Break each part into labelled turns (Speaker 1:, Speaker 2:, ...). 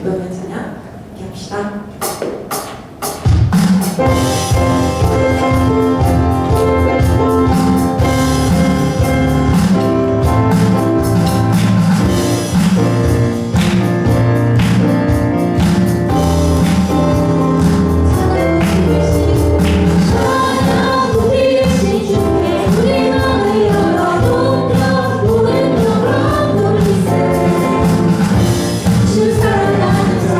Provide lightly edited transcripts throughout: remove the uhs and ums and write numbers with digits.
Speaker 1: 노래 찬양 함께 합시다.
Speaker 2: 주 사랑하는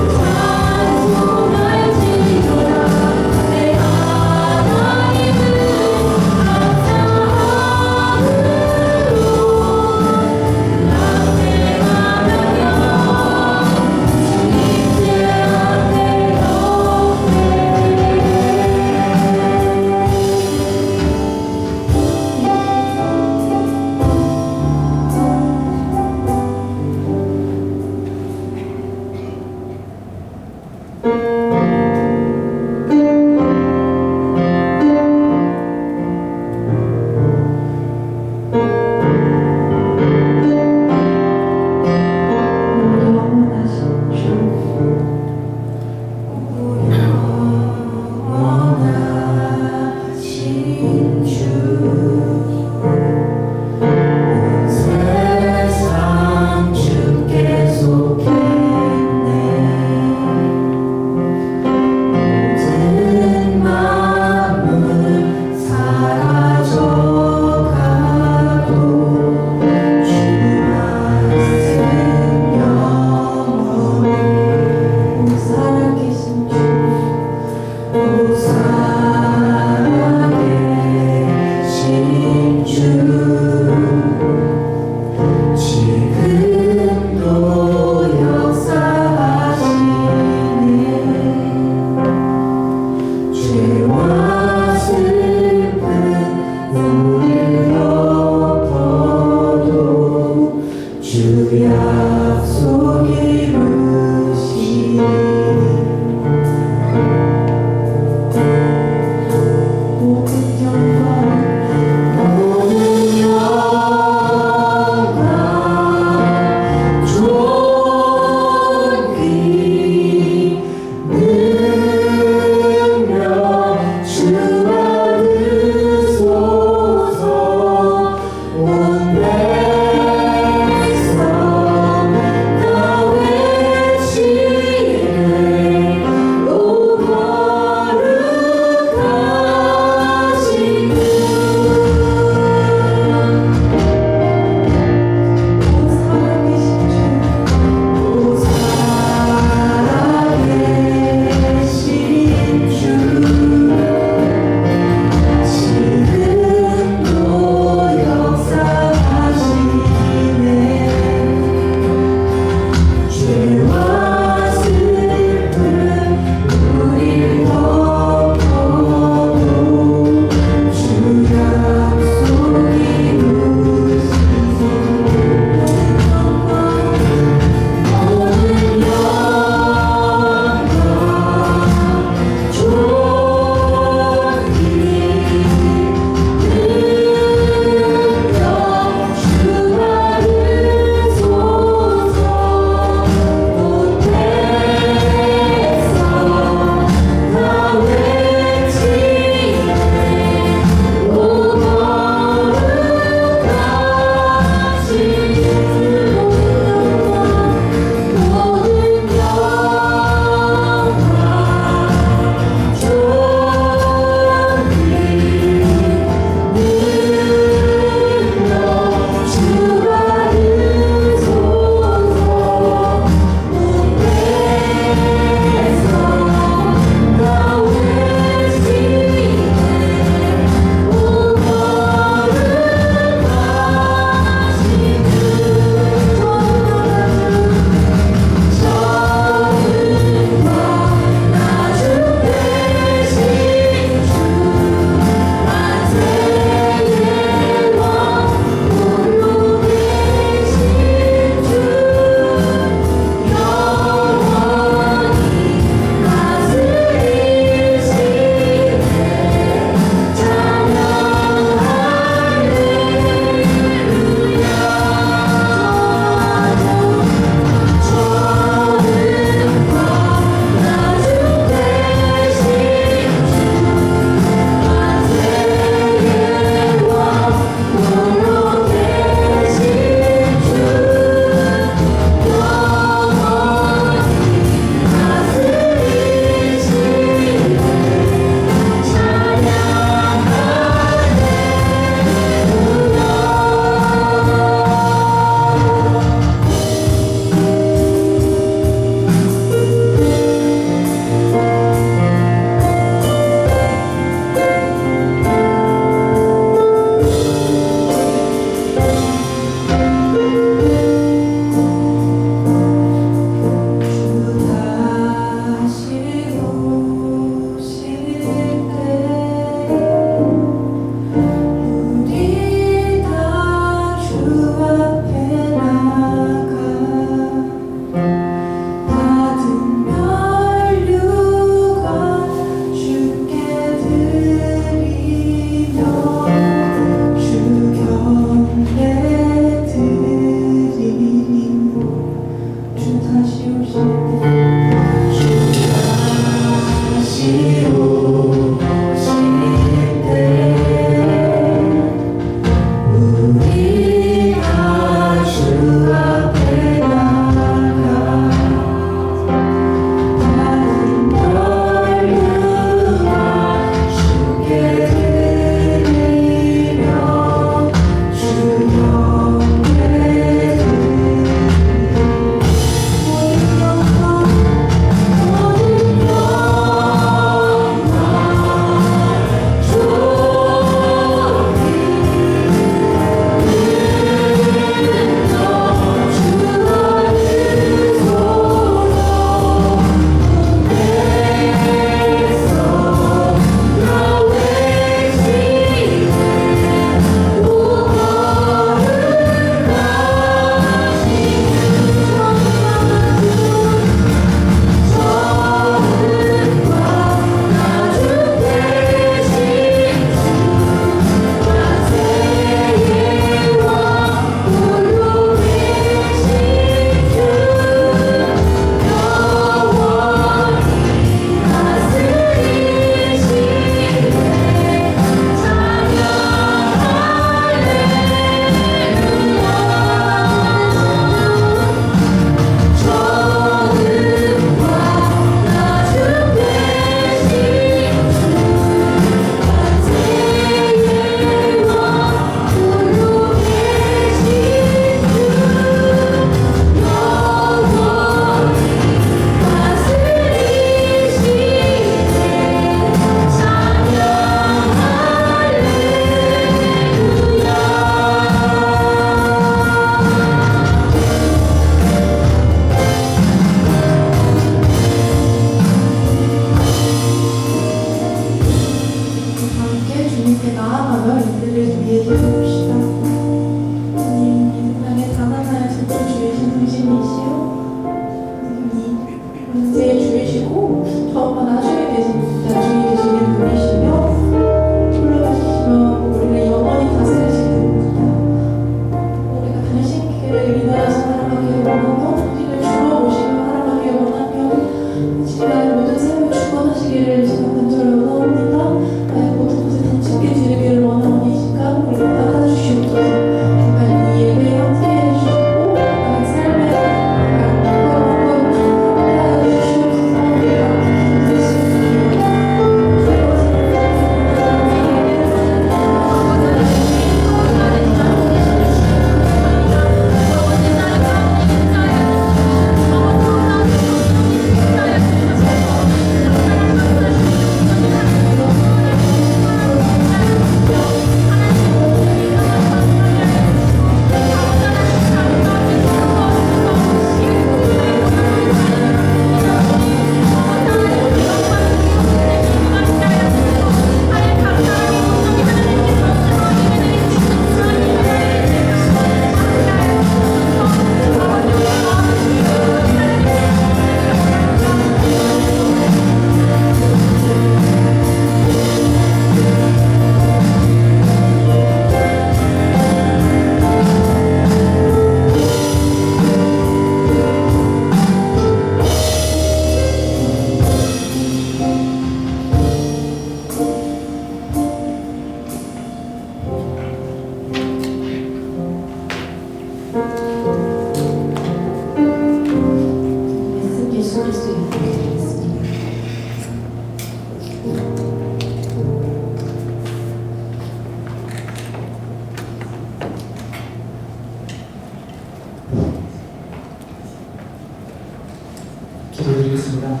Speaker 2: 기도드리겠습니다.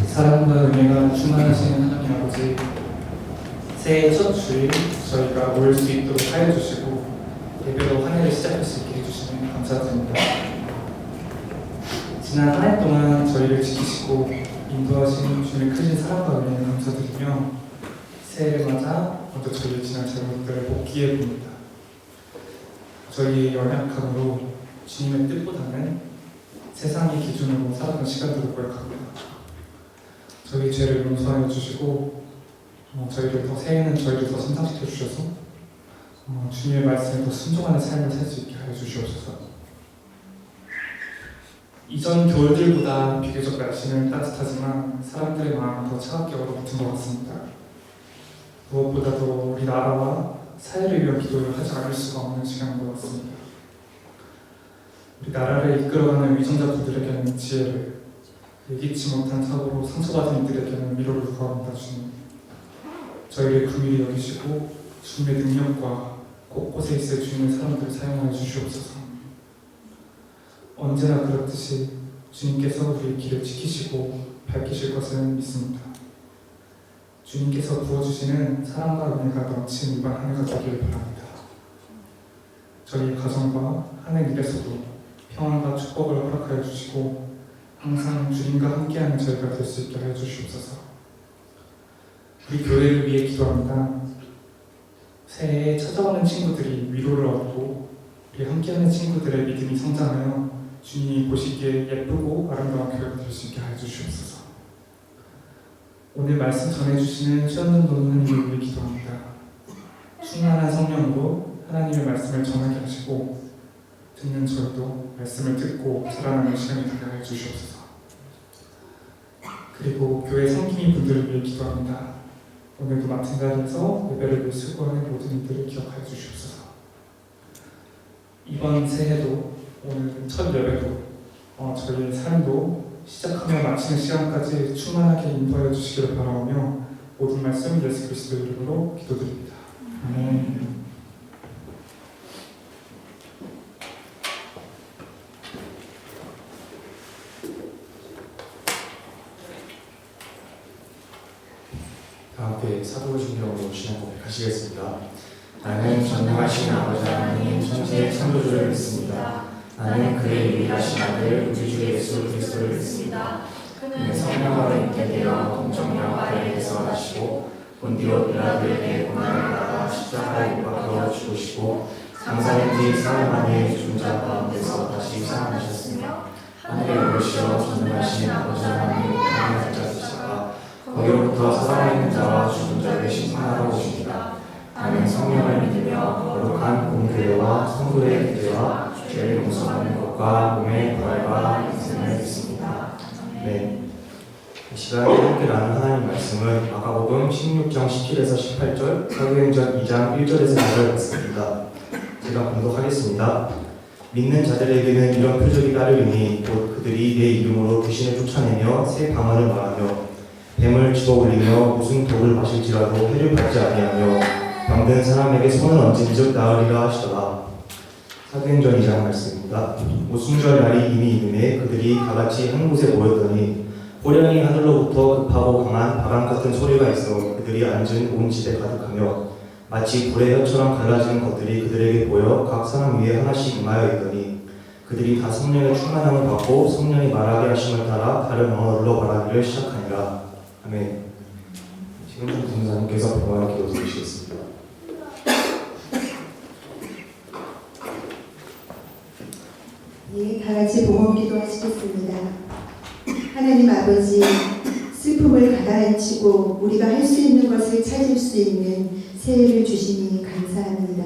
Speaker 2: 사랑과 은혜가 충만하시는 하나님 아버지, 새해 첫 주일 저희가 모일 수 있도록 하여 주시고 예배로 한 해를 시작할 수 있게 해주시면 감사드립니다. 지난 한 해 동안 저희를 지키시고 인도하신 주님의 크신 사랑과 은혜를 감사드리며 새해를 맞아 먼저 저희의 지난 잘못들을 복귀해 봅니다. 저희의 연약함으로 주님의 뜻보다는 세상의 기준으로 살아가는 시간들을 고백합니다. 저희 죄를 용서하여 주시고 저희를 더 새해에는 저희를 더 성장시켜 주셔서 주님의 말씀에 더 순종하는 삶을 살 수 있게 하여 주시옵소서. 이전 겨울들보다 비교적 날씨는 따뜻하지만 사람들의 마음은 더 차갑게 얼어붙은 것 같습니다. 무엇보다도 우리 나라와 사회를 위한 기도를 하지 않을 수가 없는 시간인 것 같습니다. 우리 나라를 이끌어가는 위정자분들에게는 지혜를, 예기치 못한 사고로 상처받은 이들에게는 위로를 구합니다. 주님, 저희를 긍휼히 여기시고 주님의 능력과 곳곳에 있을 주님의 사람들을 사용하여 주시옵소서. 언제나 그렇듯이 주님께서 우리의 길을 지키시고 밝히실 것을 믿습니다. 주님께서 부어주시는 사랑과 은혜가 넘치는 이번 한 해가 되기를 바랍니다. 저희 가정과 하는 일에서도 평안과 축복을 허락하여 주시고 항상 주님과 함께하는 저희가 될 수 있게 하여 주시옵소서. 우리 교회를 위해 기도합니다. 새해에 찾아오는 친구들이 위로를 얻고 우리 함께하는 친구들의 믿음이 성장하여 주님이 보시기에 예쁘고 아름다운 교회가 될 수 있게 하여 주시옵소서. 오늘 말씀 전해주시는 최현준 도사님을 위해 기도합니다. 충만한 성령으로 하나님의 말씀을 전하게 하시고 듣는 저희도 말씀을 듣고 자라나는 시간이 되게 하여 주시옵소서. 그리고 교회 섬김인 분들을 위해 기도합니다. 오늘도 맡은 자리에서 예배를 위해 수고하는 모든 이들을 기억하여 주시옵소서. 이번 새해도 오늘 첫 예배도 저희의 삶도 시작하며 마치는 시간까지 충만하게 인도하여 주시기를 바라오며 모든 말씀 예수 그리스도 이름으로 기도드립니다. 아멘.
Speaker 3: 다 함께 사도신경으로 신앙 고백하시겠습니다. 나는 전능하신 아버지 하나님 천지의 창조주를 믿습니다. 나는 그의 유일하신 아들 우리 주 예수 그리스도를 믿습니다. 그는 성령으로 잉태되어 동정녀 마리아에서 나시고 본디오 빌라도에게 고난을 받아 십자가에 못 박혀 죽으시고 장사된 뒤 사흘 만에 죽은 자 가운데서 다시 살아나셨으며 하늘에 오르시어 전능하신 아버지 하나님 하나님 자시다가 거기로부터 살아있는 자와 죽은 자를 심판하러 오십니다. 나는 성령을 믿으며 거룩한 공교회와 성도의 교제와 죄를 용서하는 것과 몸의 부활과 인생을 믿습니다. 네. 이 시간에 함께 나눈 하나님 말씀은 마가복음 16장 17에서 18절, 사도행전 2장 1절에서 2절 말씀입니다. 제가 봉독하겠습니다. 믿는 자들에게는 이런 표적이 따르리니 곧 그들이 내 이름으로 귀신을 쫓아내며 새 방언을 말하며 뱀을 집어 올리며 무슨 독을 마실지라도 해를 받지 아니하며 병든 사람에게 손을 얹은즉 나으리라 하시더라. 사도행전 2장 말씀입니다. 오순절 날이 이미 이름에 그들이 다같이 한 곳에 모였더니 호련히 하늘로부터 급하고 강한 바람 같은 소리가 있어 그들이 앉은 온 집에 가득하며 마치 불의 혀처럼 갈라지는 것들이 그들에게 보여 각 사람 위에 하나씩 임하여 있더니 그들이 다 성령의 충만함을 받고 성령이 말하게 하심을 따라 다른 언어로 말하기를 시작하니라. 아멘. 지금 좀 전사님께서 병원에 기도 드리시겠습니다.
Speaker 1: 예, 다 같이 봉헌 기도하시겠습니다. 하나님 아버지, 슬픔을 가라앉히고 우리가 할 수 있는 것을 찾을 수 있는 새해를 주시니 감사합니다.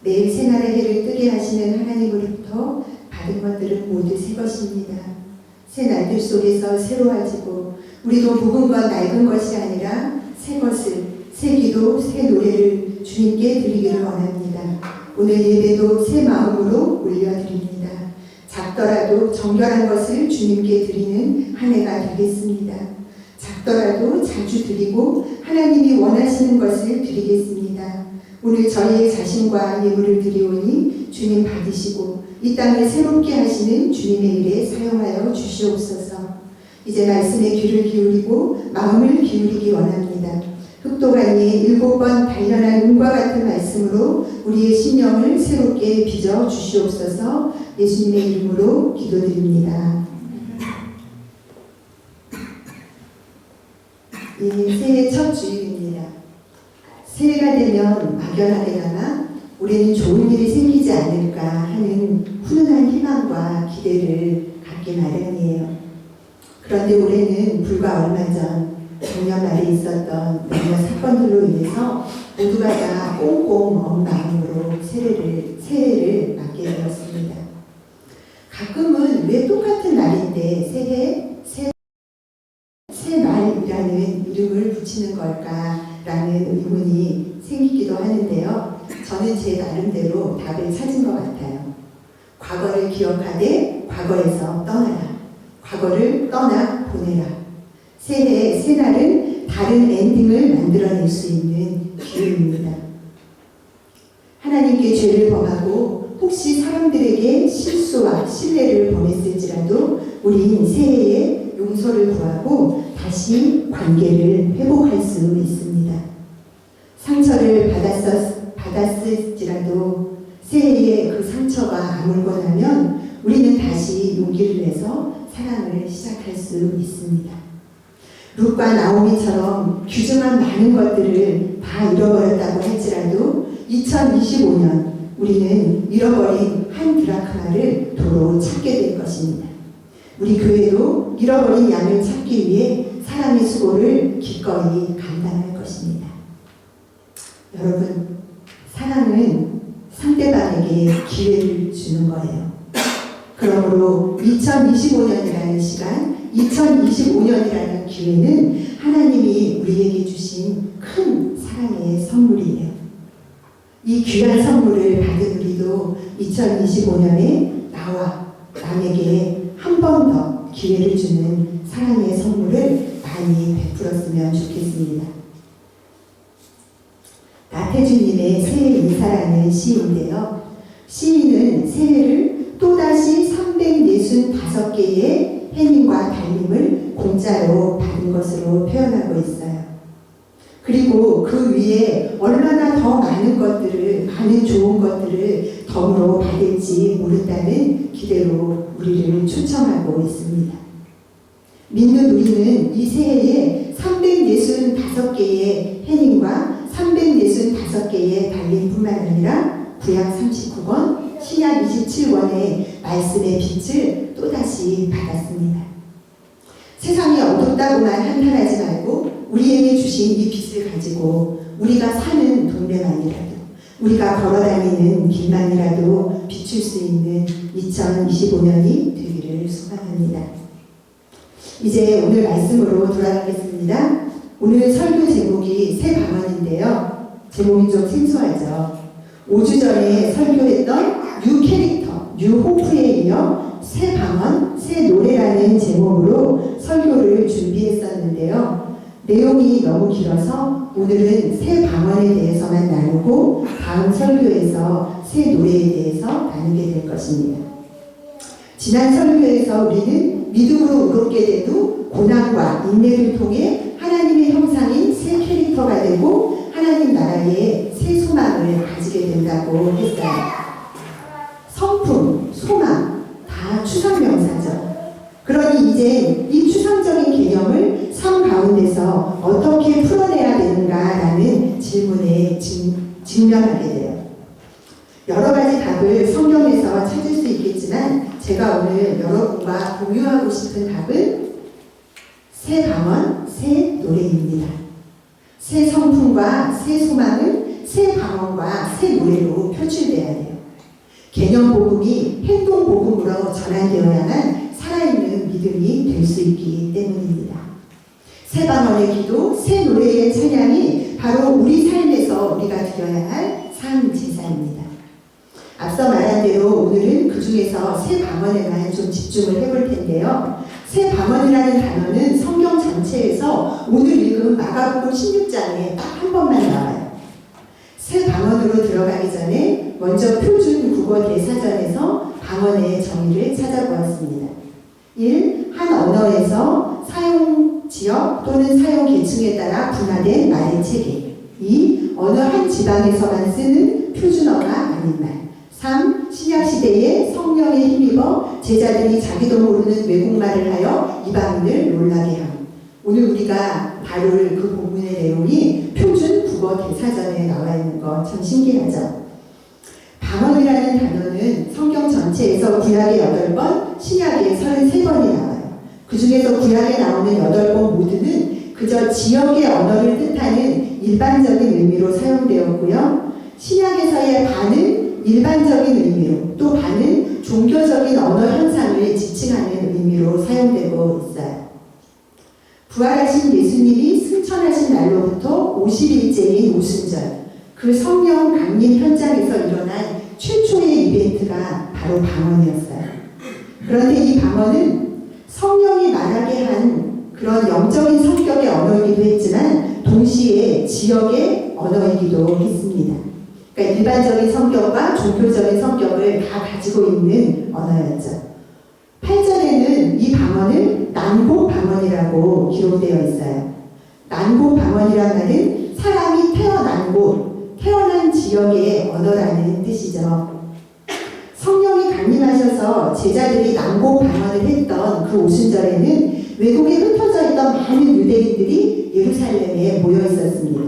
Speaker 1: 매일 새날의 해를 뜨게 하시는 하나님으로부터 받은 것들은 모두 새 것입니다. 새 날들 속에서 새로워지고 우리도 묵은 것 낡은 것이 아니라 새 것을, 새 기도, 새 노래를 주님께 드리기를 원합니다. 오늘 예배도 새 마음으로 올려드립니다. 작더라도 정결한 것을 주님께 드리는 한 해가 되겠습니다. 작더라도 자주 드리고 하나님이 원하시는 것을 드리겠습니다. 오늘 저희의 자신과 예물을 드리오니 주님 받으시고 이 땅을 새롭게 하시는 주님의 일에 사용하여 주시옵소서. 이제 말씀에 귀를 기울이고 마음을 기울이기 원합니다. 흑도가니의 7번 단련한 은과 같은 말씀으로 우리의 심령을 새롭게 빚어 주시옵소서. 예수님의 이름으로 기도드립니다. 새해 첫 주일입니다. 새해가 되면 막연하게나마 우리는 좋은 일이 생기지 않을까 하는 훈훈한 희망과 기대를 갖게 마련이에요. 그런데 올해는 불과 얼마 전 작년 말에 있었던 몇몇 사건들로 인해서 모두가 다 꽁꽁 언 마음으로 새해를 맞게 되었습니다. 가끔은 왜 똑같은 날인데 새말이라는 이름을 붙이는 걸까라는 의문이 생기기도 하는데요. 저는 제 나름대로 답을 찾은 것 같아요. 과거를 기억하되 과거에서 떠나라. 과거를 떠나 보내라. 새해, 새날은 다른 엔딩을 만들어낼 수 있는 기회입니다. 하나님께 죄를 범하고 혹시 사람들에게 실수와 신뢰를 범했을지라도 우리는 새해에 용서를 구하고 다시 관계를 회복할 수 있습니다. 상처를 받았을지라도 새해에 그 상처가 아물고 나면 우리는 다시 용기를 내서 사랑을 시작할 수 있습니다. 룻과 나오미처럼 귀중한 많은 것들을 다 잃어버렸다고 할지라도 2025년 우리는 잃어버린 한 드라크마를 도로 찾게 될 것입니다. 우리 교회도 잃어버린 양을 찾기 위해 사랑의 수고를 기꺼이 감당할 것입니다. 여러분, 사랑은 상대방에게 기회를 주는 거예요. 그러므로 2025년이라는 시간, 2025년이라는 기회는 하나님이 우리에게 주신 큰 사랑의 선물이에요. 이 귀한 선물을 받은 우리도 2025년에 나와 남에게 한 번 더 기회를 주는 사랑의 선물을 많이 베풀었으면 좋겠습니다. 나태주님의 새해 인사라는 시인데요. 시인은 새해를 또다시 365개의 해님과 달님을 공짜로 받은 것으로 표현하고 있어요. 그리고 그 위에 얼마나 더 많은 것들을, 많은 좋은 것들을 덤으로 받을지 모른다는 기대로 우리를 초청하고 있습니다. 믿는 우리는 이 새해에 365개의 해님과 365개의 달림뿐만 아니라 구약 39권, 신약 27권의 말씀의 빛을 또다시 받았습니다. 세상이 어둡다고만 한탄하지 말고 우리에게 주신 이 빛을 가지고 우리가 사는 동네만이라도, 우리가 걸어다니는 길만이라도 비출 수 있는 2025년이 되기를 소망합니다. 이제 오늘 말씀으로 돌아가겠습니다. 오늘 설교 제목이 새 방언인데요. 제목이 좀 생소하죠. 5주 전에 설교했던 뉴 캐릭터, 뉴 호프에 이어 새 방언, 새 노래라는 제목으로 설교를 준비했었는데요. 내용이 너무 길어서 오늘은 새 방언에 대해서만 나누고 다음 설교에서 새 노래에 대해서 나누게 될 것입니다. 지난 설교에서 우리는 믿음으로 의롭게 된 후 고난과 인내를 통해 하나님의 형상인 새 캐릭터가 되고 하나님 나라의 새 소망을 가지게 된다고 했어요. 성품, 소망 다 추상명사죠. 그러니 이제 이 추상적인 개념을 삶 가운데서 어떻게 풀어내야 되는가라는 질문에 직면하게 돼요. 여러 가지 답을 성경에서 찾을 수 있겠지만 제가 오늘 여러분과 공유하고 싶은 답은 새 방언, 새 노래입니다. 새 성품과 새 소망은 새 방언과 새 노래로 표출돼야 돼요. 개념 복음이 행동 복음으로 전환되어야만 살아있는 믿음이 될 수 있기 때문입니다. 새 방언의 기도, 새 노래의 찬양이 바로 우리 삶에서 우리가 드려야 할 상 제사입니다. 앞서 말한 대로 오늘은 그 중에서 새 방언에만 좀 집중을 해볼 텐데요. 새 방언이라는 단어는 성경 전체에서 오늘 읽은 마가복음 16장에 딱 한 번만 나와요. 새 방언으로 들어가기 전에 먼저 표준 국어 대사전에서 방언의 정의를 찾아보았습니다. 1. 한 언어에서 사용 지역 또는 사용 계층에 따라 분화된 말의 체계. 2. 어느 한 지방에서만 쓰는 표준어가 아닌 말. 3. 신약시대에 성령에 힘입어 제자들이 자기도 모르는 외국말을 하여 이방인을 놀라게 함. 오늘 우리가 다룰 그 본문의 내용이 표준 국어 대사전에 나와 있는 거 참 신기하죠. 방언이라는 단어는 성경 전체에서 구약에 8번, 신약에 33번이 나와요. 그 중에서 구약에 나오는 8번 모두는 그저 지역의 언어를 뜻하는 일반적인 의미로 사용되었고요. 신약에서의 반은 일반적인 의미로, 또 반은 종교적인 언어 현상을 지칭 부활하신 예수님이 승천하신 날로부터 50일째인 오순절, 그 성령 강림 현장에서 일어난 최초의 이벤트가 바로 방언이었어요. 그런데 이 방언은 성령이 말하게 한 그런 영적인 성격의 언어이기도 했지만 동시에 지역의 언어이기도 했습니다. 그러니까 일반적인 성격과 종교적인 성격을 다 가지고 있는 언어였죠. 8절에는 이 방언을 난고 방언이라고 기록되어 있어요. 난고 방언이란 말은 사람이 태어난 곳, 태어난 지역의 언어라는 뜻이죠. 성령이 강림하셔서 제자들이 난고 방언을 했던 그 오순절에는 외국에 흩어져 있던 많은 유대인들이 예루살렘에 모여 있었습니다.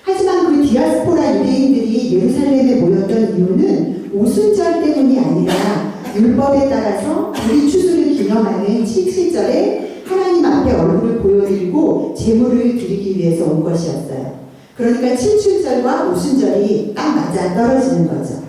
Speaker 1: 하지만 그 디아스포라 유대인들이 예루살렘에 모였던 이유는 오순절 때문이 아니라 율법에 따라서 우리 추수를 기념하는 77절에 하나님 앞에 얼굴을 보여드리고 제물을 드리기 위해서 온 것이었어요. 그러니까 77절과 오순절이 딱 맞아 떨어지는 거죠.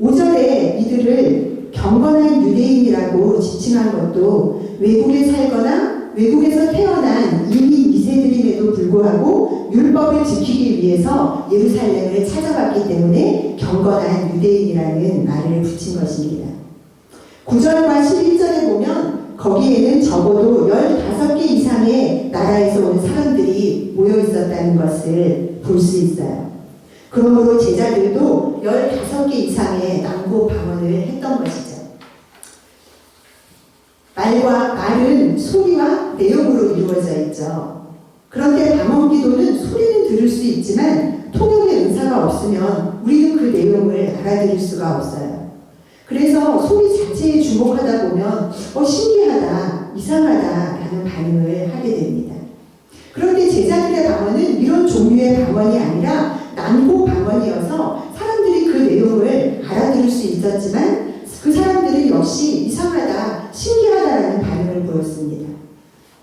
Speaker 1: 5절에 이들을 경건한 유대인이라고 지칭한 것도 외국에 살거나 외국에서 태어난 이민 2세들임에도 불구하고 율법을 지키기 위해서 예루살렘을 찾아왔기 때문에 경건한 유대인이라는 말을 붙인 것입니다. 9절과 11절에 보면 거기에는 적어도 15개 이상의 나라에서 온 사람들이 모여 있었다는 것을 볼 수 있어요. 그러므로 제자들도 15개 이상의 난고 방언을 했던 것이죠. 말은 소리와 내용으로 이루어져 있죠. 그런데 방언 기도는 소리는 들을 수 있지만 통역의 은사가 없으면 우리는 그 내용을 알아들을 수가 없어요. 그래서 소리 자체에 주목하다 보면 신기하다, 이상하다라는 반응을 하게 됩니다. 그런데 제자들의 방언은 이런 종류의 방언이 아니라 난고 방언이어서 사람들이 그 내용을 알아들을 수 있었지만 그 사람들은 역시 이상하다, 신기하다라는 반응을 보였습니다.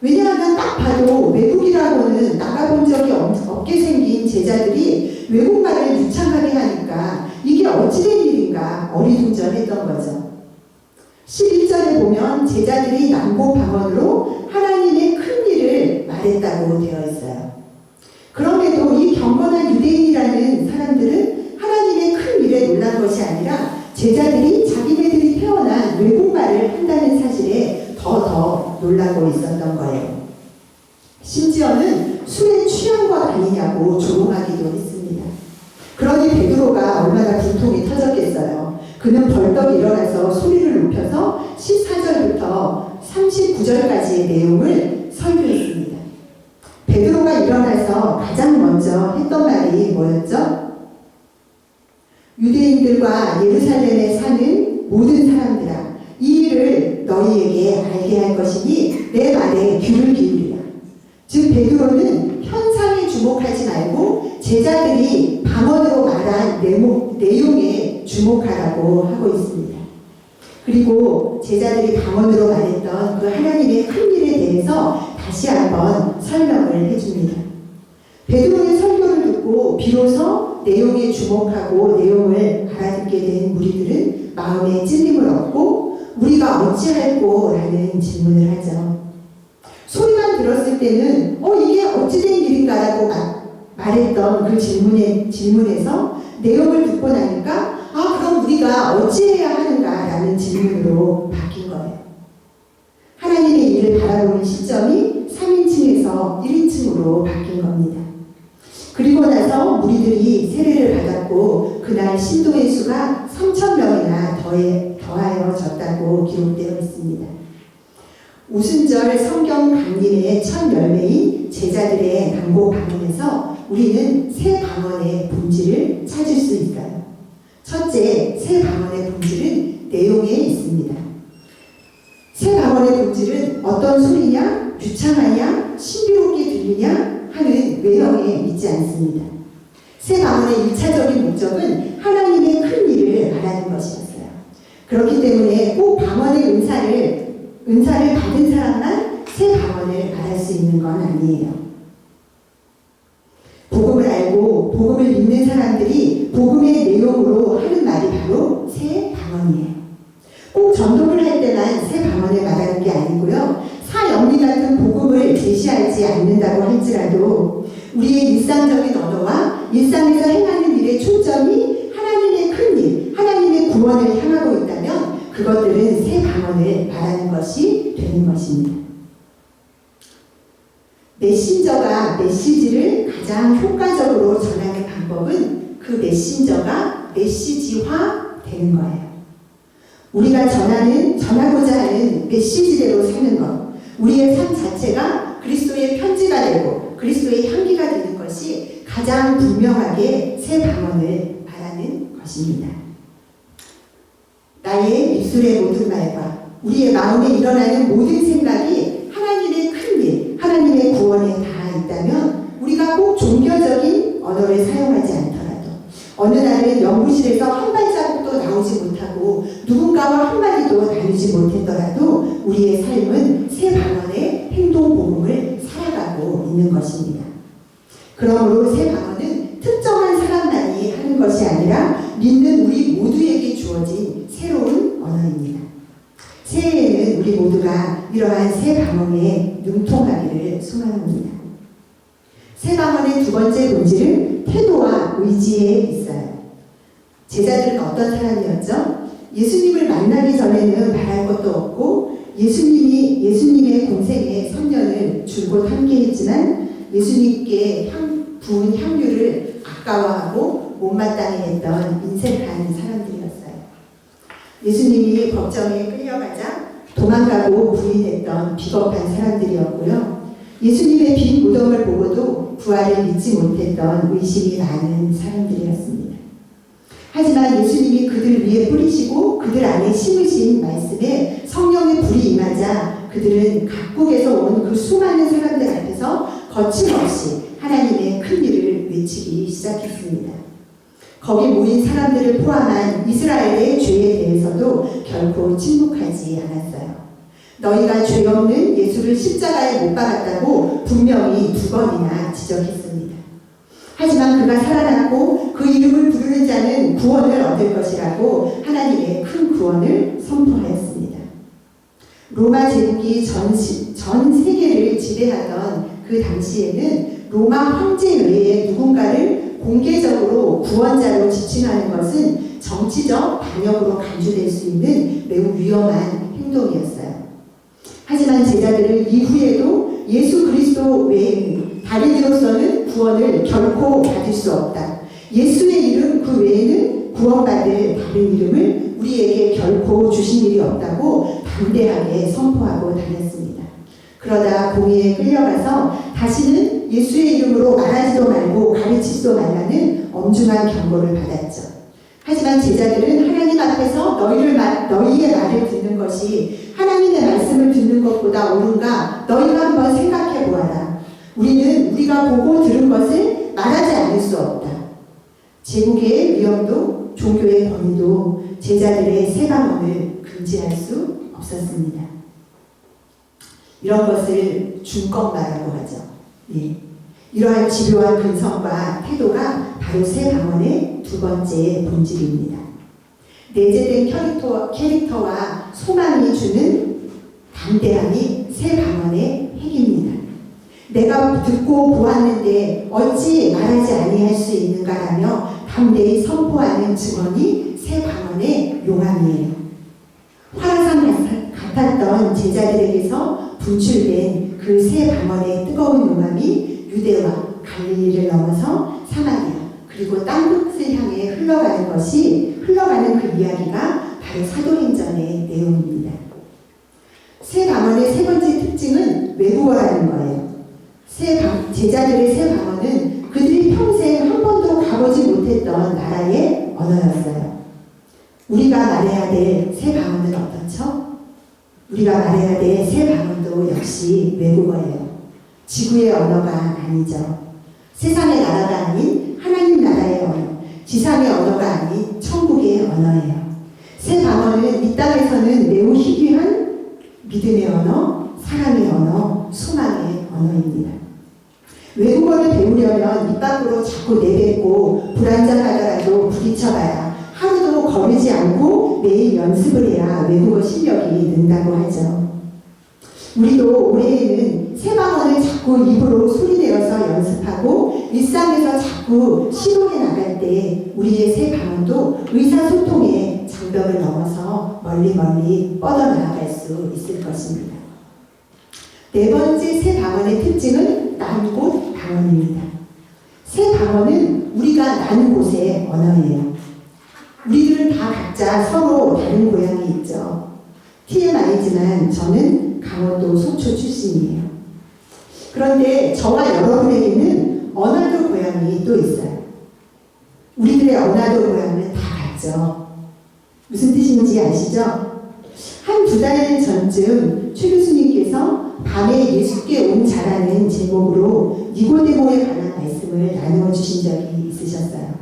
Speaker 1: 왜냐하면 딱 봐도 외국이라고는 나가본 적이 없게 생긴 제자들이 외국말을 유창하게 하니까 이게 어찌된 일인가 어리둥절했던 거죠. 11절에 보면 제자들이 난고 방언으로 하나님의 큰 일을 말했다고 되어 있어요. 그럼에도 이 경건한 유대인이라는 사람들은 하나님의 큰 일에 놀란 것이 아니라 제자들이 자기네들이 태어난 외국말을 한다는 사실에 더 놀라고 있었던 거예요. 심지어는 술에 취한 것 아니냐고 조롱하기도 했습니다. 그러니 베드로가 얼마나 분통이 터졌겠어요. 그는 벌떡 일어나서 소리를 높여서 14절부터 39절까지의 내용을 설교했습니다. 베드로가 일어나서 가장 먼저 했던 말이 뭐였죠? 유대인들과 예루살렘에 사는 모든 사람들아, 이 일을 너희에게 알게 할 것이니 내 말에 귀를 기울이라. 즉 베드로는 현상에 주목하지 말고 제자들이 방언으로 말한 내용에 주목하라고 하고 있습니다. 그리고 제자들이 방언으로 말했던 그 하나님의 큰 일에 대해서 다시 한번 설명을 해줍니다. 베드로의 설교를 듣고 비로소 내용에 주목하고 내용을 알아듣게 된 무리들은 마음에 찔림을 얻고 우리가 어찌할꼬? 라는 질문을 하죠. 소리만 들었을 때는 이게 어찌된 일인가라고 말했던 그 질문에서 내용을 듣고 나니까 그럼 우리가 어찌해야 하는가? 라는 질문으로 바뀐 거예요. 하나님의 일을 바라보는 시점이 3인칭에서 1인칭으로 바뀐 겁니다. 그리고 나서 무리들이 세례를 받았고 그날 신도의 수가 3,000명이나 더하여졌다고 기록되어 있습니다. 오순절 성경 강림의 첫 열매인 제자들의 난고 방언에서 우리는 새 방언의 본질을 찾을 수 있어요. 첫째, 새 방언의 본질은 내용에 있습니다. 새 방언의 본질은 어떤 소리냐, 유창하냐, 신비롭게 들리냐 하는 외형에 있지 않습니다. 새 방언의 1차적인 목적은 하나님의 큰 일을 말하는 것이었어요. 그렇기 때문에 꼭 방언의 은사를 받은 사람만 새 방언을 말할 수 있는 건 아니에요. 복음을 알고 복음을 믿는 사람들이 복음의 내용으로 하는 말이 바로 새 방언이에요. 꼭 전도를 할 때만 새 방언을 말하는 게 아니고요. 사역민을 같은 복음을 제시하지 않는다고 할지라도 우리의 일상적인 언어와 일상에서 행하는 일의 초점이 하나님의 큰 일, 하나님의 구원을 향하고 있다면 그것들은 새 방언을 말하는 것이 되는 것입니다. 메신저가 메시지를 가장 효과적으로 전하는 방법은 그 메신저가 메시지화 되는 거예요. 우리가 전하고자 하는 메시지대로 사는 것, 우리의 삶 자체가 그리스도의 편지가 되고 그리스도의 향기가 되는 것이 가장 분명하게 새 방언을 말하는 것입니다. 나의 입술의 모든 말과 우리의 마음에 일어나는 모든 생각이 하나님의 큰 일, 하나님의 구원에 닿아 있다면 우리가 꼭 종교적인 언어를 사용하지 않더라도 어느 날은 연구실에서 한 발자국도 나오지 못하고 누군가와 한마디도 나누지 못했더라도 우리의 삶은 새 방언의 행동 복음을 살아가고 있는 것입니다. 그러므로 새 방언은 특정한 사람만이 하는 것이 아니라 믿는 우리 모두에게 주어진 새로운 언어입니다. 새해에는 우리 모두가 이러한 새 방언에 능통하기를 소망합니다. 새 방언의 두 번째 본질은 태도와 의지에 있어요. 제자들은 어떤 사람이었죠? 예수님을 만나기 전에는 바랄 것도 없고 예수님의 공생에 3년을 줄곧 함께했지만 예수님께 부은 향유를 아까워하고 못마땅해 했던 인색한 사람들이었어요. 예수님이 법정에 끌려가자 도망가고 부인했던 비겁한 사람들이었고요. 예수님의 빈 무덤을 보고도 부활을 믿지 못했던 의심이 많은 사람들이었습니다. 하지만 예수님이 그들 위에 뿌리시고 그들 안에 심으신 말씀에 성령의 불이 임하자 그들은 각국에서 온 그 수많은 사람들 앞에서 거침없이 하나님의 큰 일을 외치기 시작했습니다. 거기 모인 사람들을 포함한 이스라엘의 죄에 대해서도 결코 침묵하지 않았어요. 너희가 죄 없는 예수를 십자가에 못 박았다고 분명히 2번이나 지적했습니다. 하지만 그가 살아났고 그 이름을 부르는 자는 구원을 얻을 것이라고 하나님의 큰 구원을 선포하였습니다. 로마 제국이 전 세계를 지배하던 그 당시에는 로마 황제 외에 누군가를 공개적으로 구원자로 지칭하는 것은 정치적 반역으로 간주될 수 있는 매우 위험한 행동이었어요. 하지만 제자들은 이후에도 예수 그리스도 외에는 다른 이로서는 구원을 결코 받을 수 없다. 예수의 이름 그 외에는 구원받을 다른 이름을 우리에게 결코 주신 일이 없다고 담대하게 선포하고 다녔습니다. 그러다 공의에 끌려가서 다시는 예수의 이름으로 말하지도 말고 가르치지도 말라는 엄중한 경고를 받았죠. 하지만 제자들은 하나님 앞에서 너희의 말을 듣는 것이 하나님의 말씀을 듣는 것보다 옳은가 너희가 한번 생각해 보아라. 우리는 우리가 보고 들은 것을 말하지 않을 수 없다. 제국의 위험도 종교의 권위도 제자들의 새 방언을 금지할 수 없었습니다. 이런 것을 중꺾마라고 하죠. 예. 이러한 집요한 근성과 태도가 바로 새 방언의 두 번째 본질입니다. 내재된 캐릭터와 소망이 주는 담대함이 새 방언의 핵입니다. 내가 듣고 보았는데 어찌 말하지 아니할 수 있는가라며 담대히 선포하는 증언이 새 방언의 용암이에요. 화라산 같았던 제자들에게서 분출된 그 새 방언의 뜨거운 용암이 유대와 갈릴리를 넘어서 사마리아 그리고 땅끝을 향해 흘러가는 그 이야기가 바로 사도행전의 내용입니다. 새 방언의 세 번째 특징은 외국어라는 거예요. 제자들의 새 방언은 그들이 평생 한 번도 가보지 못했던 나라의 언어였어요. 우리가 말해야 될 새 방언은 어떻죠? 우리가 말해야 될 새 방언도 역시 외국어예요. 지구의 언어가 아니죠. 세상의 나라가 아닌 하나님 나라의 언어, 지상의 언어가 아닌 천국의 언어예요. 새 방언은 이 땅에서는 매우 희귀한 믿음의 언어, 사랑의 언어, 소망의 언어입니다. 외국어를 배우려면 입 밖으로 자꾸 내뱉고 불안정하더라도 부딪혀봐야 하루도 거르지 않고 매일 연습을 해야 외국어 실력이 는다고 하죠. 우리도 올해에는 새 방언을 자꾸 입으로 소리내어서 연습하고 일상에서 자꾸 시도해 나갈 때 우리의 새 방언도 의사소통의 장벽을 넘어서 멀리 뻗어나갈 수 있을 것입니다. 네 번째 새 방언의 특징은 난 곳 방언입니다. 새 방언은 우리가 난 곳의 언어예요. 우리들은 다 각자 서로 다른 고향이 있죠. TMI지만 저는 강원도 속초 출신이에요. 그런데 저와 여러분에게는 어나더 고향이 또 있어요. 우리들의 어나더 고향은 다 같죠. 무슨 뜻인지 아시죠? 한 2달 전쯤 최 교수님께서 밤에 예수께 온 자라는 제목으로 니고데모에 관한 말씀을 나누어 주신 적이 있으셨어요.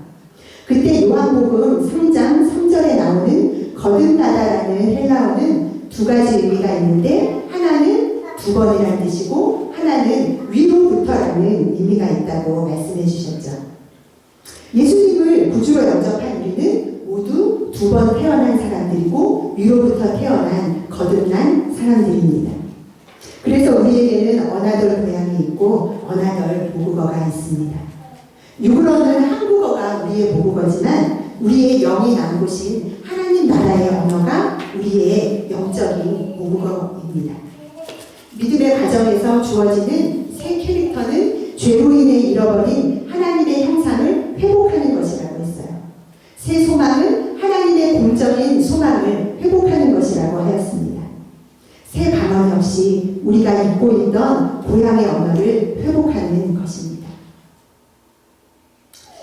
Speaker 1: 그때 요한복음 3장 3절에 나오는 거듭나다라는 헬라어는 2가지 의미가 있는데 하나는 2번이라는 뜻이고 하나는 위로부터라는 의미가 있다고 말씀해 주셨죠. 예수님을 구주로 영접한 우리는 모두 2번 태어난 사람들이고 위로부터 태어난 거듭난 사람들입니다. 그래서 우리에게는 어나덜 고향이 있고 어나덜 모국어가 있습니다. 유브러는 한국어가 우리의 모국어지만 우리의 영이 난 곳인 하나님 나라의 언어가 우리의 영적인 모국어입니다. 믿음의 과정에서 주어지는 새 캐릭터는 죄로 인해 잃어버린 하나님의 형상을 회복하는 것이라고 했어요. 새 소망은 하나님의 공적인 소망을 회복하는 것이라고 하였습니다. 새 방언 역시 우리가 잊고 있던 고향의 언어를 회복하는 것입니다.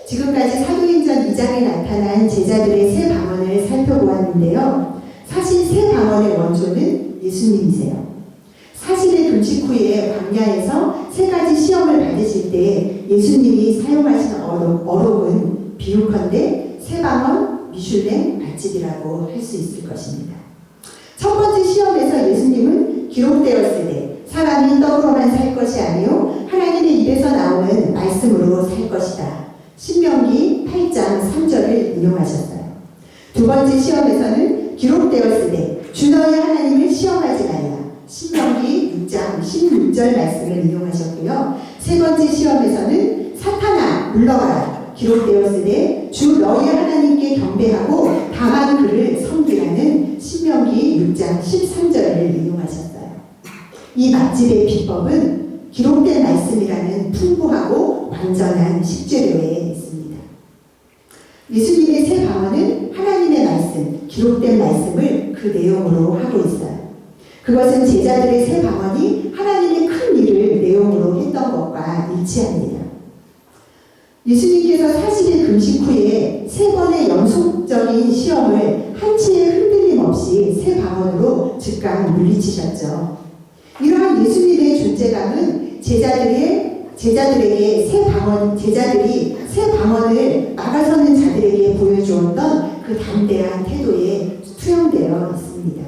Speaker 1: 지금까지 사도행전 2장에 나타난 제자들의 새 방언을 살펴보았는데요. 사실 새 방언의 원조는 예수님이세요. 40일 금식 후에 광야에서 3가지 시험을 받으실 때 예수님이 사용하신 어록은 비유컨대 새 방언 미슐랭 맛집이라고 할 수 있을 것입니다. 첫 번째 시험에서 예수님은 기록되었을 때 사람이 떡으로만 살 것이 아니요 하나님의 입에서 나오는 말씀으로 살 것이다. 신명기 8장 3절을 인용하셨어요. 두 번째 시험에서는 기록되었을 때 주 너의 하나님을 시험하지 말라. 신명기 6장 16절 말씀을 인용하셨고요. 세 번째 시험에서는 사탄아 물러가라. 기록되었을 때 주 너의 하나님께 경배하고 다만 그를 섬기라는 신명기 6장 13절을 인용하셨어요. 이 맛집의 비법은 기록된 말씀이라는 풍부하고 완전한 식재료에 있습니다. 예수님의 새 방언은 하나님의 말씀, 기록된 말씀을 그 내용으로 하고 있어요. 그것은 제자들의 새 방언이 하나님의 큰 일을 내용으로 했던 것과 일치합니다. 예수님께서 40일 금식 후에 3번의 연속적인 시험을 한치의 흔들림 없이 새 방언으로 즉각 물리치셨죠. 이러한 예수님의 존재감은 제자들이 새 방언을 막아서는 자들에게 보여주었던 그 담대한 태도에 투영되어 있습니다.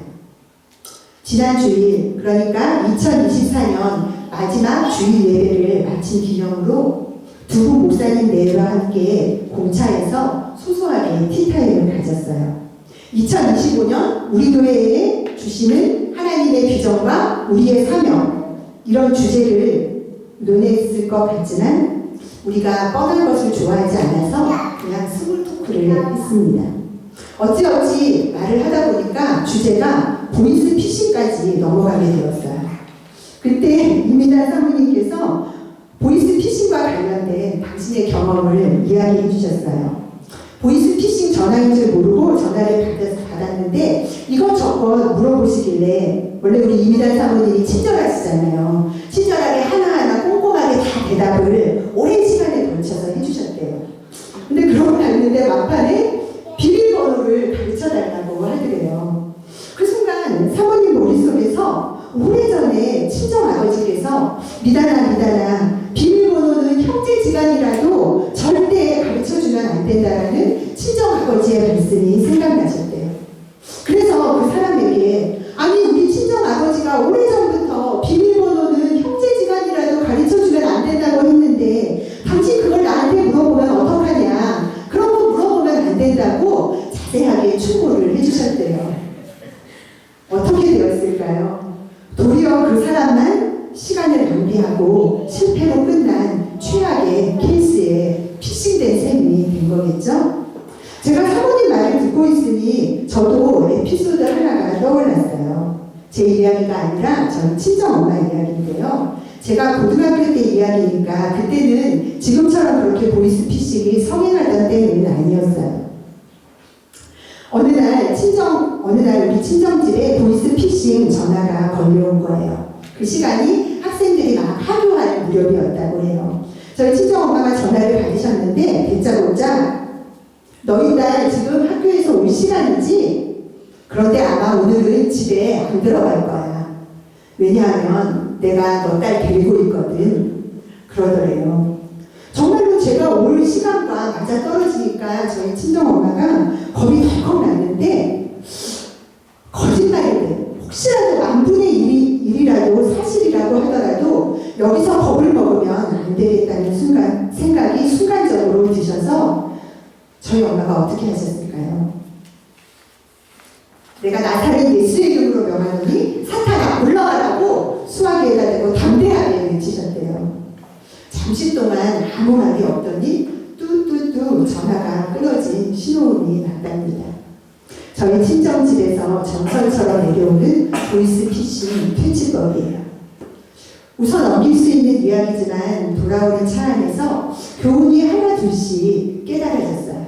Speaker 1: 지난 주일, 그러니까 2024년 마지막 주일 예배를 마친 기념으로 두 분 목사님 내외와 함께 공차에서 소소하게 티타임을 가졌어요. 2025년 우리 교회에 주시는 하나님의 비전과 우리의 사명, 이런 주제를 논했을 것 같지만 우리가 뻔한 것을 좋아하지 않아서 그냥 스몰 토크를 했습니다. 어찌어찌 말을 하다 보니까 주제가 보이스 피싱까지 넘어가게 되었어요. 그때 이민아 사모님께서 보이스 피싱과 관련된 당신의 경험을 이야기해 주셨어요. 보이스 피싱 전화인 줄 모르고 전화를 받았는데 이것저것 물어보시길래, 원래 우리 이민아 사모님이 친절하시잖아요. 친절하게 하나하나 꼼꼼하게 다 대답을 오랜 시간에 걸쳐서 해주셨대요. 근데 그러고 났는데 막판에 비밀번호를 가르쳐달라고 하더래요. 그 순간 사모님 머릿속에서 오래전에 친정아버지께서 미단아 비밀번호는 형제지간이라도 절대 가르쳐주면 안 된다라는 친정아버지의 말씀이 생각나셨대요. 그래서 그 사람에게, 아니 우리 친정아버지가 오래전부터 비밀번호는 형제지간이라도 가르쳐주면 안 된다고 했는데 당신 그걸 나한테 물어보면 어떡하냐, 그런 거 물어보면 안 된다고 자세하게 충고를 해주셨대요. 어떻게 되었을까요? 도리어 그 사람 낭비하고 실패로 끝난 최악의 케이스에 픽싱된 셈이 된 거겠죠? 제가 사모님 말을 듣고 있으니 저도 에피소드 하나가 떠올랐어요. 제 이야기가 아니라 저희 친정엄마 이야기인데요. 제가 고등학교 때 이야기니까 그때는 지금처럼 그렇게 보이스피싱이 성행하던 때는 아니었어요. 어느 날 우리 친정집에 보이스피싱 전화가 걸려온 거예요. 그 시간이 학생들이 막 하교할 무렵이었다고 해요. 저희 친정엄마가 전화를 받으셨는데 듣자고자 너희 딸 지금 학교에서 올 시간이지? 그런데 아마 오늘은 집에 안 들어갈 거야. 왜냐하면 내가 너 딸 데리고 있거든. 그러더래요. 정말로 제가 올 시간과 맞아 떨어지니까 저희 친정엄마가 겁이 덜컥 났는데 거짓말이래. 혹시라도 만분의 1이라도 사실이라고 하더라도 여기서 겁을 먹으면 안 되겠다는 생각이 순간적으로 드셔서 저희 엄마가 어떻게 하셨을까요? 내가 나사렛 예수의 이름으로 명하노니 사탄아 물러가라고 수화기에다 대고 담대하게 외치셨대요. 잠시 동안 아무 말이 없더니 뚜뚜뚜 전화가 끊어진 신호음이 났답니다. 저희 친정집에서 전설처럼 내려오는 보이스피싱 퇴치법이에요. 우선 넘길 수 있는 이야기지만 돌아오는 차 안에서 교훈이 하나 둘씩 깨달아졌어요.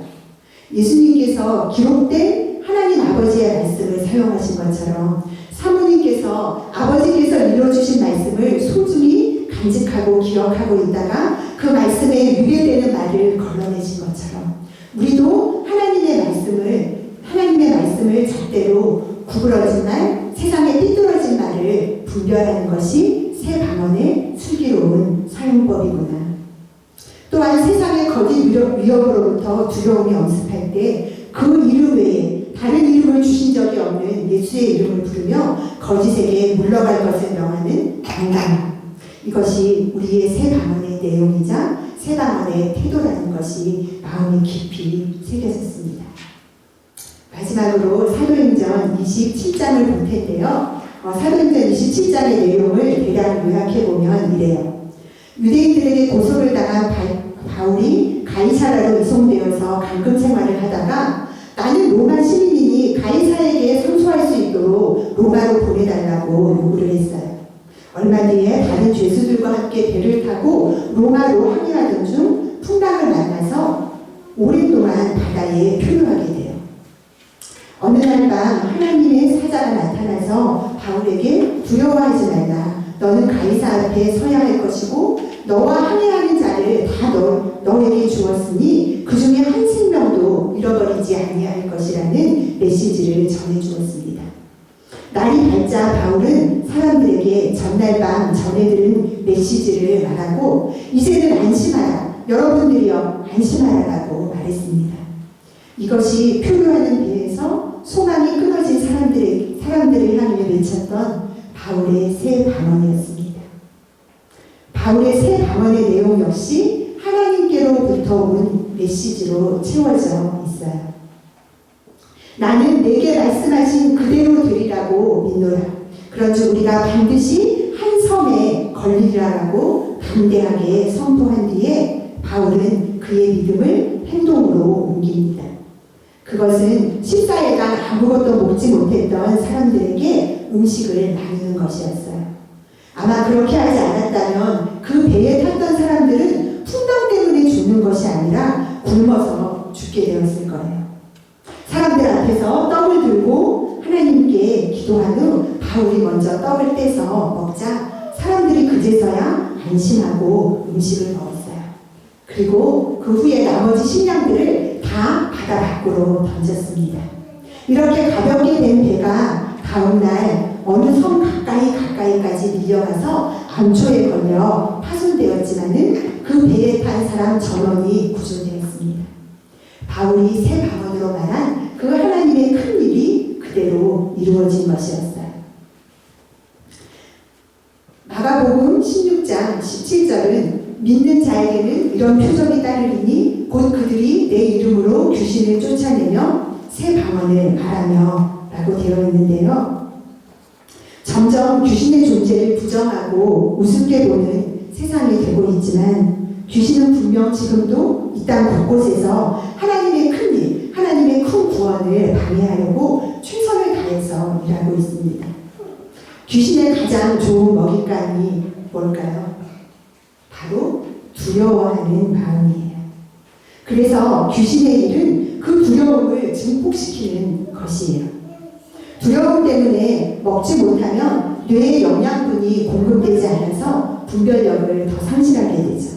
Speaker 1: 예수님께서 기록된 하나님 아버지의 말씀을 사용하신 것처럼 사모님께서 아버지께서 이루어주신 말씀을 소중히 간직하고 기억하고 있다가 그 말씀에 유래되는 말을 걸러내신 것처럼 우리도 하나님의 말씀을 잣대로 구부러진 말, 세상에 삐뚤어진 말을 분별하는 것이 새 방언의 슬기로운 사용법이구나. 또한 세상의 거짓 위협으로부터 두려움이 엄습할 때 그 이름 외에 다른 이름을 주신 적이 없는 예수의 이름을 부르며 거짓에게 물러갈 것을 명하는 강단. 이것이 우리의 새 방언의 내용이자 새 방언의 태도라는 것이 마음에 깊이 새겨졌습니다. 마지막으로 사도행전 27장을 볼 텐데요. 사도행전 27장의 내용을 대략 요약해보면 이래요. 유대인들에게 고소를 당한 바울이 가이사라로 이송되어서 감금 생활을 하다가 나는 로마 시민이니 가이사에게 상소할 수 있도록 로마로 보내달라고 요구를 했어요. 얼마 뒤에 다른 죄수들과 함께 배를 타고 로마로 항해하던 중 풍랑을 만나서 오랫동안 바다에 표류하게 돼요. 어느 날 밤 하나님의 사자가 나타나서 바울에게 두려워하지 말라. 너는 가이사 앞에 서야 할 것이고 너와 항해하는 자를 다 너에게 주었으니 그 중에 한 생명도 잃어버리지 아니할 것이라는 메시지를 전해주었습니다. 날이 밝자 바울은 사람들에게 전날 밤 전해들은 메시지를 말하고 이제는 안심하라. 여러분들이여 안심하라라고 말했습니다. 이것이 표류하는 배에서 소망이 끊어진 사람들을 향해 외쳤던 바울의 새 방언이었습니다. 바울의 새 방언의 내용 역시 하나님께로부터 온 메시지로 채워져 있어요. 나는 내게 말씀하신 그대로 되리라고 믿노라. 그런즉 우리가 반드시 한 섬에 걸리리라고 담대하게 선포한 뒤에 바울은 그의 믿음을 행동으로 옮깁니다. 그것은 14일간 아무것도 먹지 못했던 사람들에게 음식을 나누는 것이었어요. 아마 그렇게 하지 않았다면 그 배에 탔던 사람들은 풍랑 때문에 죽는 것이 아니라 굶어서 죽게 되었을 거예요. 사람들 앞에서 떡을 들고 하나님께 기도한 후 바울이 먼저 떡을 떼서 먹자 사람들이 그제서야 안심하고 음식을 먹었어요. 그리고 그 후에 나머지 식량들을 다 바다 밖으로 던졌습니다. 이렇게 가볍게 된 배가 다음날 어느 섬 가까이까지 밀려가서 암초에 걸려 파손되었지만은 그 배에 탄 사람 전원이 구조되었습니다. 바울이 새 방언으로 말한 그 하나님의 큰 일이 그대로 이루어진 것이었어요. 마가복음 16장 17절은 믿는 자에게는 이런 표적이 따르리니 곧 그들이 내 이름으로 귀신을 쫓아내며 새 방언을 말하며 라고 되어 있는데요. 점점 귀신의 존재를 부정하고 우습게 보는 세상이 되고 있지만 귀신은 분명 지금도 이 땅 곳곳에서 하나님의 큰 일, 하나님의 큰 구원을 방해하려고 최선을 다해서 일하고 있습니다. 귀신의 가장 좋은 먹잇감이 뭘까요? 바로 두려워하는 마음이에요. 그래서 귀신의 일은 그 두려움을 증폭시키는 것이에요. 두려움 때문에 먹지 못하면 뇌에 영양분이 공급되지 않아서 분별력을 더 상실하게 되죠.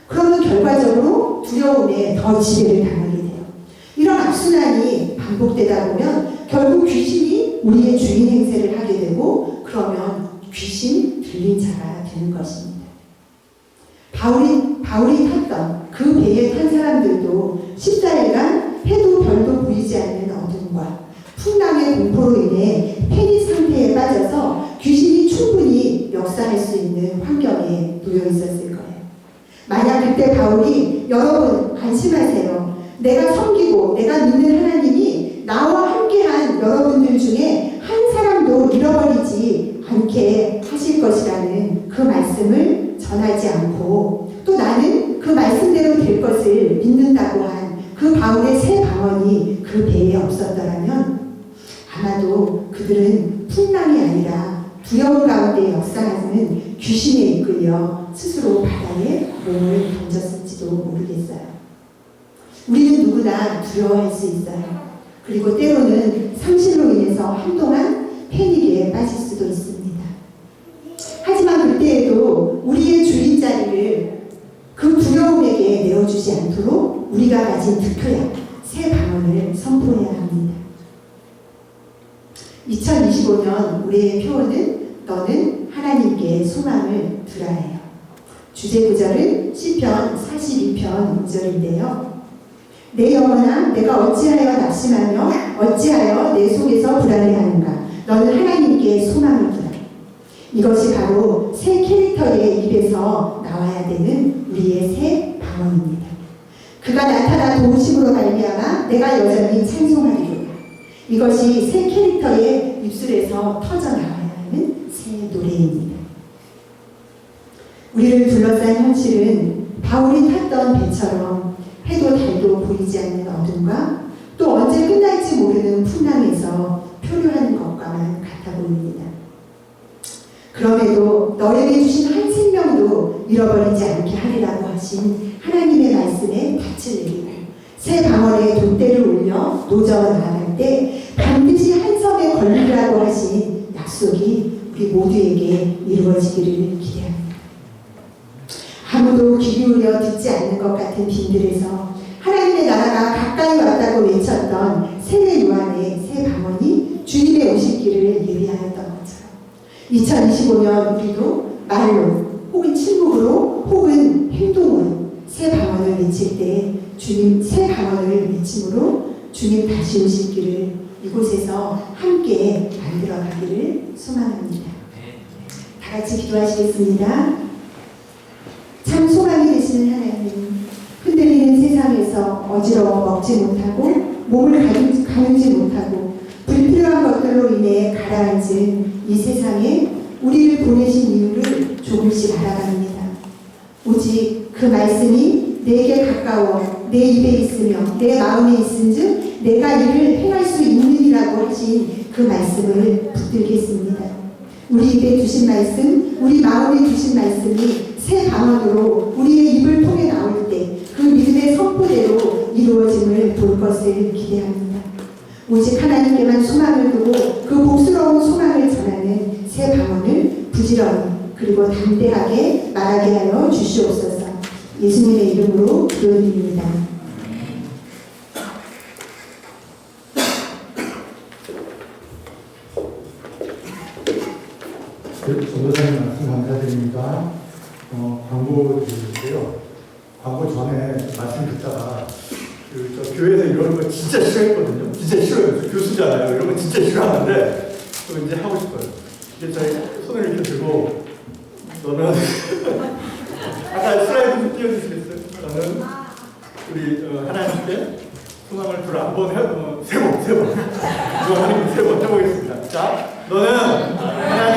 Speaker 1: 그러면 결과적으로 두려움에 더 지배를 당하게 돼요. 이런 악순환이 반복되다 보면 결국 귀신이 우리의 주인 행세를 하게 되고 그러면 귀신 들린 자가 되는 것입니다. 바울이 탔던 그 배에 탄 사람들도 14일간 해도 별도 보이지 않는 어둠과 풍랑의 공포로 인해 패닉 상태에 빠져서 귀신이 충분히 역사할 수 있는 환경에 놓여 있었을 거예요. 만약 그때 바울이 여러분 안심하세요. 내가 섬기고 내가 믿는 하나님이 나와 함께한 여러분들 중에 한 사람도 잃어버리지 않게 하실 것이라는 그 말씀을 전하지 않고 또 나는 그 말씀대로 될 것을 믿는다고 한 그 바울의 새 방언이 그 배에 없었더라면 아마도 그들은 풍랑이 아니라 두려움 가운데 역사하는 귀신에 이끌려 스스로 바다에 몸을 던졌을지도 모르겠어요. 우리는 누구나 두려워할 수 있어요. 그리고 때로는 상실로 인해서 한동안 패닉에 빠질 수도 있습니다. 하지만 그때에도 우리의 주인 자리를 그 두려움에게 내어주지 않도록 우리가 가진 득표약, 새 방언을 선포해야 합니다. 2025년 우리의 표어는 너는 하나님께 소망을 두라예요. 주제 구절은 시편 42편 5절인데요. 내 영혼아 내가 어찌하여 낙심하며 어찌하여 내 속에서 불안해하는가. 너는 하나님께 소망을 두라. 이것이 바로 새 캐릭터의 입에서 나와야 되는 우리의 새 방언입니다. 그가 나타나 도우심으로 말미암아 내가 여전히 찬송하리로다. 이것이 새 캐릭터의 입술에서 터져나와야 하는 새 노래입니다. 우리를 둘러싼 현실은 바울이 탔던 배처럼 해도 달도 보이지 않는 어둠과 또 언제 끝날지 모르는 풍랑에서 표류하는 것과만 같아 보입니다. 그럼에도 너에게 주신 한 생명도 잃어버리지 않게 하리라고 하신 하나님의 말씀에 닻을 내리고 새 방언에 돛대를 올려 노저 나아갈 때 반드시 한 섬에 걸리라고 하신 약속이 우리 모두에게 이루어지기를 기대합니다. 아무도 귀 기울여 듣지 않는 것 같은 빈들에서 하나님의 나라가 가까이 왔다고 외쳤던 세례 요한의 새 방언이 주님의 오실 길을 예비하였던 것처럼 2025년 우리도 말로 혹은 침묵으로 혹은 행동으로 새 방언을 외칠 때 주님 새 방언을 외침으로 주님 다시 오실 길을 이곳에서 함께 만들어 가기를 소망합니다. 다 같이 기도하시겠습니다. 참 소망이 되시는 하나님, 흔들리는 세상에서 어지러워 먹지 못하고 몸을 가누지 못하고 불필요한 것들로 인해 가라앉은 이 세상에 우리를 보내신 이유를 조금씩 알아갑니다. 오직 그 말씀이 내게 가까워 내 입에 있으며 내 마음에 있은즉 내가 이를 행할 수 있느니라고 하신 그 말씀을 붙들겠습니다. 우리 입에 두신 말씀, 우리 마음에 두신 말씀이 새 방언으로 우리의 입을 통해 나올 때 그 믿음의 선포대로 이루어짐을 볼 것을 기대합니다. 오직 하나님께만 소망을 두고 그 복스러운 소망을 전하는 새 방언을 부지런히 그리고 담대하게 말하게 하여 주시옵소서. 예수님의 이름으로 기도드립니다.
Speaker 4: 전도사님 말씀 감사드립니다. 광고 드리는데요. 광고 전에 말씀 듣다가 저 교회에서 이런 거 진짜 싫어했거든요. 진짜 싫어요. 교수잖아요. 이런 거 진짜 싫어하는데 또 이제 하고 싶어요. 이제 저희 손을 이렇게 들고 너는 아까 슬라이드 좀 띄워주시겠어요? 너는 우리 하나님께 소망을 두라. 한번 세 번. 이거 하나님 3번 해보겠습니다. 자, 너는 하나님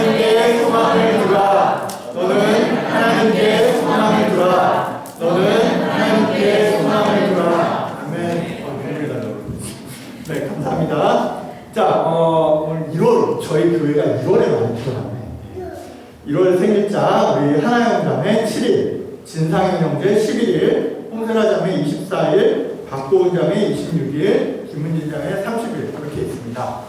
Speaker 4: 저희 교회가 1월에 많이 태어났네. 1월 생일자 우리 하나영 자매 7일, 진상현 형제 11일, 홍선아 자매 24일, 박도훈 자매 26일, 김은진 자매 30일 그렇게 있습니다.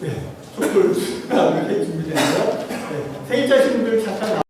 Speaker 4: 네, 촛불 이렇게 준비되는데요. 네, 생일자신 분들 잠깐 나와.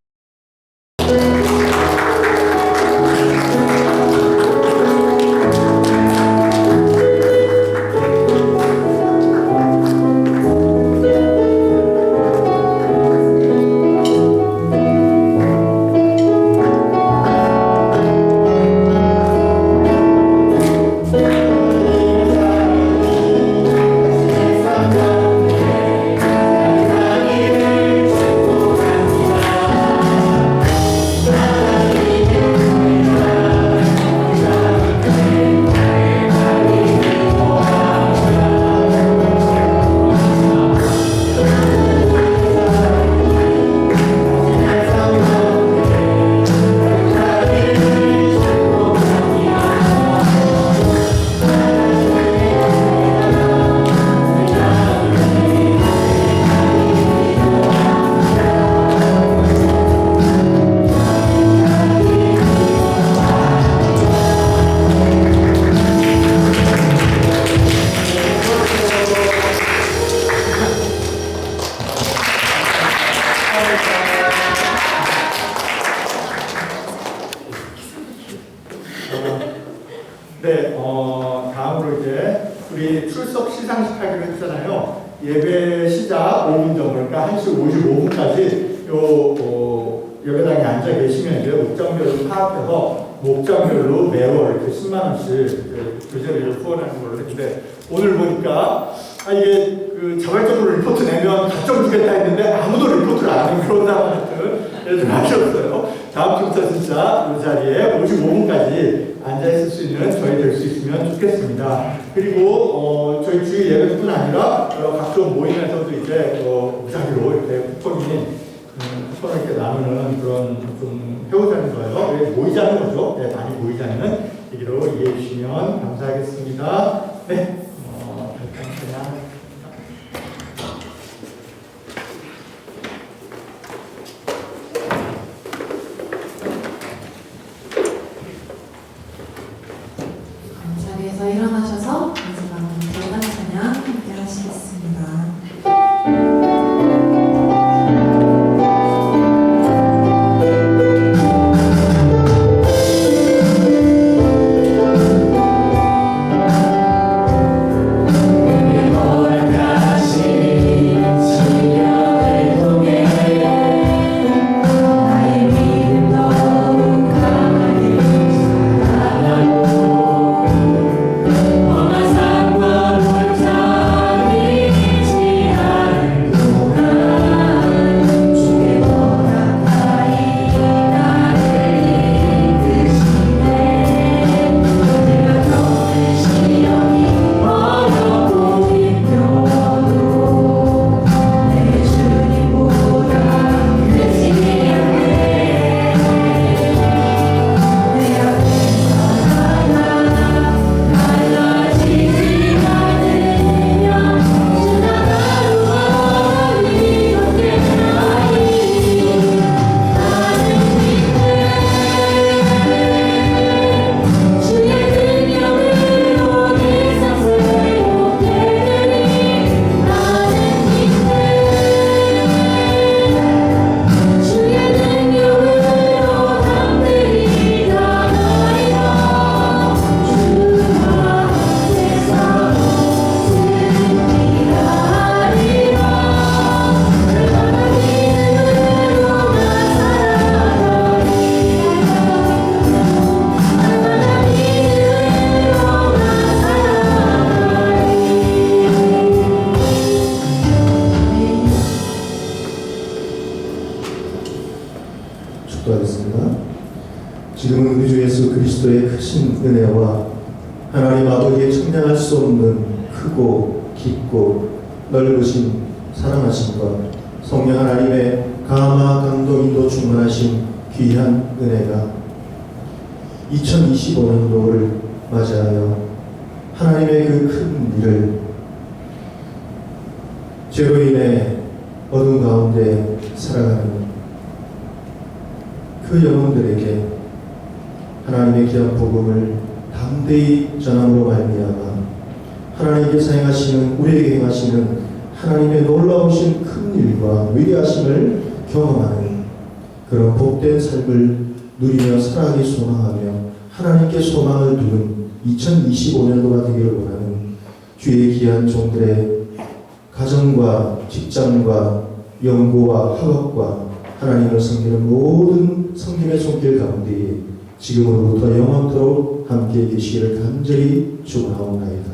Speaker 4: 네, 다음으로 이제 우리 출석 시상식 하기로 했잖아요. 예배 시작 5분 전, 그러니까 1시 55분까지 예배당에 앉아 계시면 이제 목장별로 파악해서 목장별로 매월 이렇게 10만 원씩 교재비를 후원하는 걸로 했는데, 오늘 보니까 이게 자발적으로 리포트 내면 답장 주겠다 했는데 아무도 리포트를 안 하는 그런 상황을 좀 하셨어요. 다음 주부터 진짜 이 자리에 55분까지 앉아 있을 수 있는 저희 될 수 있으면 좋겠습니다. 그리고 저희 주일 예배뿐 아니라 각종 모임에서도 이제 무작위로 이렇게 쿠폰을 이렇게 나누는 그런 좀 해오자는 거예요. 왜 모이자는 거죠? 네, 많이 모이자는 얘기로 이해해 주시면 감사하겠습니다. 네, 그냥.
Speaker 5: 자리에서 일어나셔서 마지막으로 들어간 찬양 함께 하시겠습니다.
Speaker 6: 축도하겠습니다. 지금은 우리 주 예수 그리스도의 크신 은혜와 하나님 아버지의 청량할 수 없는 크고 깊고 넓으신 사랑하심과 성령 하나님의 감화 감동인도 충만하신 귀한 은혜가 2025년도를 맞이하여 하나님의 그 큰 일을 죄로 인해 어둠 가운데 살아가는 그 영혼들에게 하나님의 귀한 복음을 담대히 전함으로 말미암아 하나님께서 행하시는, 우리에게 행하시는 하나님의 놀라우신 큰 일과 위대하심을 경험하는 그런 복된 삶을 누리며 살아가기 소망하며 하나님께 소망을 두는 2025년도가 되기를 원하는 주의 귀한 종들의 가정과 직장과 연구와 학업과 하나님을 섬기는 모든 성김의 손길 가운데 지금으로부터 영원토록 함께 계시기를 간절히 축원하옵나이다.